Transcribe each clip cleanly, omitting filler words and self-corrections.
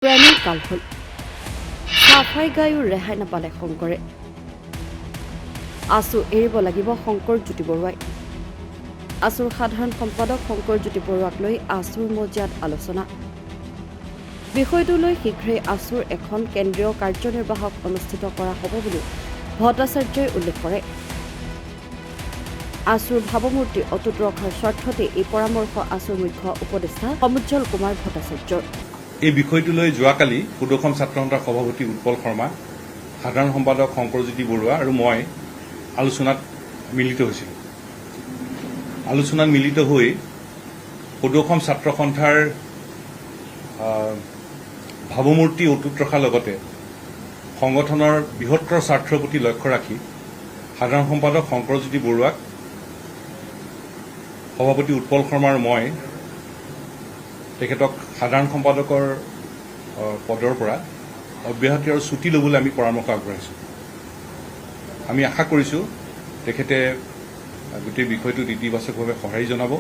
প্ৰাণীৰ কাল হ'ল চাফাই গায়ো ৰেহাই নাপালে শংকৰে আছু এৰিব লাগিব শংকৰ জ্যোতি বৰুৱাই আছুৰ সাধাৰণ সম্পাদক শংকৰ জ্যোতি বৰুৱাক লৈ আছুৰ মজিয়াত আলোচনা বিষয়টো লৈ শীঘ্ৰেই আছুৰ এখন কেন্দ্ৰীয় কাৰ্যনিৰ্বাহক অনুষ্ঠিত কৰা হ'ব বুলি ভট্টাচাৰ্যই উল্লেখ কৰে আছুৰ ভাৱমূৰ্তি অটুট ৰখাৰ স্বাৰ্থতে এই পৰামৰ্শ আছুৰ মুখ্য উপদেষ্টা সমুজ্জ্বল কুমাৰ ভট্টাচাৰ্যৰ এই বিষয়টোলৈ যোৱাকালি সুদৰ্শন ছাত্ৰ সন্থাৰ সভাপতি উৎপল শৰ্মা সাধাৰণ সম্পাদক শংকৰজ্যোতি বৰুৱা আৰু মই আলোচনাত মিলিত হৈছিলোঁ আলোচনাত মিলিত হৈ সুদৰ্শন ছাত্ৰ সন্থাৰ ভাৱমূৰ্তি অটুট ৰখাৰ লগতে সংগঠনৰ বৃহত্তৰ স্বাৰ্থৰ প্ৰতি লক্ষ্য ৰাখি সাধাৰণ সম্পাদক শংকৰজ্যোতি বৰুৱাক সভাপতি উৎপল শৰ্মা আৰু মই তেখেতক সাধাৰণ সম্পাদকৰ পদৰ পৰা অব্যাহতি আৰু ছুটি ল'বলৈ আমি পৰামৰ্শ আগবঢ়াইছোঁ আমি আশা কৰিছোঁ তেখেতে গোটেই বিষয়টোত ইতিবাচকভাৱে সঁহাৰি জনাব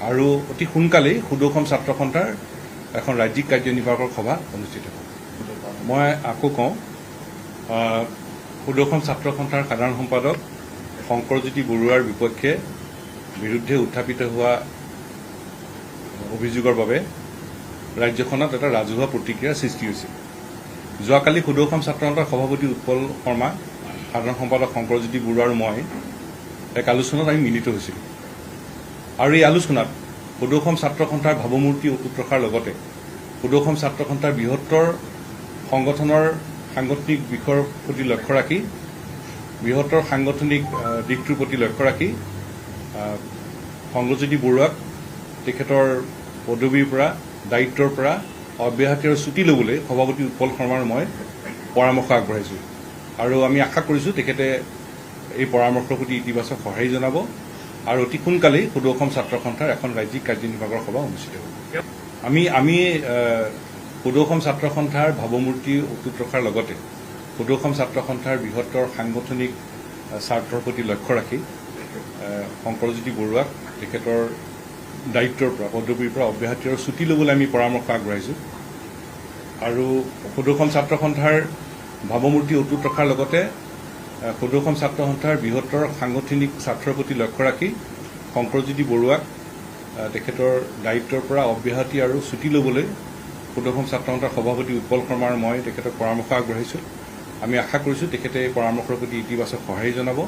আৰু অতি সোনকালেই সুদৰ্শন ছাত্ৰ সন্থাৰ এখন ৰাজ্যিক কাৰ্যনিৰ্বাহকৰ সভা অনুষ্ঠিত হ'ব মই আকৌ কওঁ সুদৰ্শন ছাত্ৰ সন্থাৰ সাধাৰণ সম্পাদক শংকৰজ্যোতি বৰুৱাৰ বিৰুদ্ধে উত্থাপিত হোৱা অভিযোগৰ বাবে ৰাজ্যখনত এটা ৰাজহুৱা প্ৰতিক্ৰিয়াৰ সৃষ্টি হৈছে যোৱাকালি সুদৰ্শন ছাত্ৰ সন্থাৰ সভাপতি উৎপল শৰ্মা সাধাৰণ সম্পাদক শংকৰজ্যোতি বৰুৱা আৰু মই এক আলোচনাত আমি মিলিত হৈছিলোঁ আৰু এই আলোচনাত সুদৰ্শন ছাত্ৰ সন্থাৰ ভাৱমূৰ্তি অটুট ৰখাৰ লগতে সুদৰ্শন ছাত্ৰ সন্থাৰ বৃহত্তৰ সংগঠনৰ সাংগঠনিক বিষয়ৰ প্ৰতি লক্ষ্য ৰাখি বৃহত্তৰ সাংগঠনিক দিশটোৰ প্ৰতি লক্ষ্য ৰাখি শংকৰজ্যোতি বৰুৱাক তেখেতৰ পদবীৰ পৰা দায়িত্বৰ পৰা অব্যাহতি আৰু ছুটি ল'বলৈ সভাপতি উৎপল শৰ্মাৰ মই পৰামৰ্শ আগবঢ়াইছোঁ আৰু আমি আশা কৰিছোঁ তেখেতে এই পৰামৰ্শৰ প্ৰতি ইতিবাচক সঁহাৰি জনাব আৰু অতি সোনকালেই সুদৰ্শন ছাত্ৰ সন্থাৰ এখন ৰাজ্যিক কাৰ্যনিৰ্বাহকৰ সভা অনুষ্ঠিত হ'ব আমি সুদৰ্শন ছাত্ৰ সন্থাৰ ভাৱমূৰ্তি অটুট ৰখাৰ লগতে সুদৰ্শন ছাত্ৰ সন্থাৰ বৃহত্তৰ সাংগঠনিক স্বাৰ্থৰ প্ৰতি লক্ষ্য ৰাখি শংকৰজ্যোতি বৰুৱাক তেখেতৰ দায়িত্বৰ পৰা পদবীৰ পৰা অব্যাহতি আৰু ছুটি ল'বলৈ আমি পৰামৰ্শ আগবঢ়াইছোঁ আৰু সুদৰ্শন ছাত্ৰ সন্থাৰ ভাৱমূৰ্তি অটুট ৰখাৰ লগতে সুদৰ্শন ছাত্ৰ সন্থাৰ বৃহত্তৰ সাংগঠনিক স্বাৰ্থৰ প্ৰতি লক্ষ্য ৰাখি শংকৰজ্যোতি বৰুৱাক তেখেতৰ দায়িত্বৰ পৰা অব্যাহতি আৰু ছুটি ল'বলৈ সুদৰ্শন ছাত্ৰ সন্থাৰ সভাপতি উৎপল শৰ্মা আৰু মই তেখেতক পৰামৰ্শ আগবঢ়াইছোঁ আমি আশা কৰিছোঁ তেখেতে এই পৰামৰ্শৰ প্ৰতি ইতিবাচক সঁহাৰি জনাব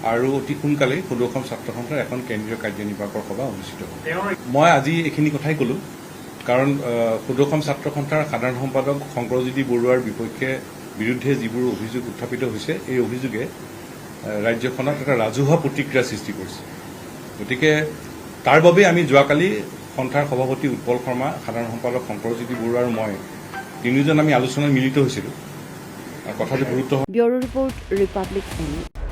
আৰু অতি সোনকালেই সুদৰ্শন ছাত্ৰ সন্থাৰ এখন কেন্দ্ৰীয় কাৰ্যনিৰ্বাহকৰ সভা অনুষ্ঠিত হ'ব মই আজি এইখিনি কথাই ক'লোঁ কাৰণ সুদৰ্শন ছাত্ৰ সন্থাৰ সাধাৰণ সম্পাদক শংকৰজ্যোতি বৰুৱাৰ বিৰুদ্ধে যিবোৰ অভিযোগ উত্থাপিত হৈছে এই অভিযোগে ৰাজ্যখনত এটা ৰাজহুৱা প্ৰতিক্ৰিয়াৰ সৃষ্টি কৰিছে গতিকে তাৰ বাবে আমি যোৱাকালি সন্থাৰ সভাপতি উৎপল শৰ্মা সাধাৰণ সম্পাদক শংকৰজ্যোতি বৰুৱা আৰু মই তিনিওজন আমি আলোচনাত মিলিত হৈছিলোঁ কথাটো গুৰুত্ব ব্যুৰো ৰিপৰ্ট ৰিপাব্লিক নিউজ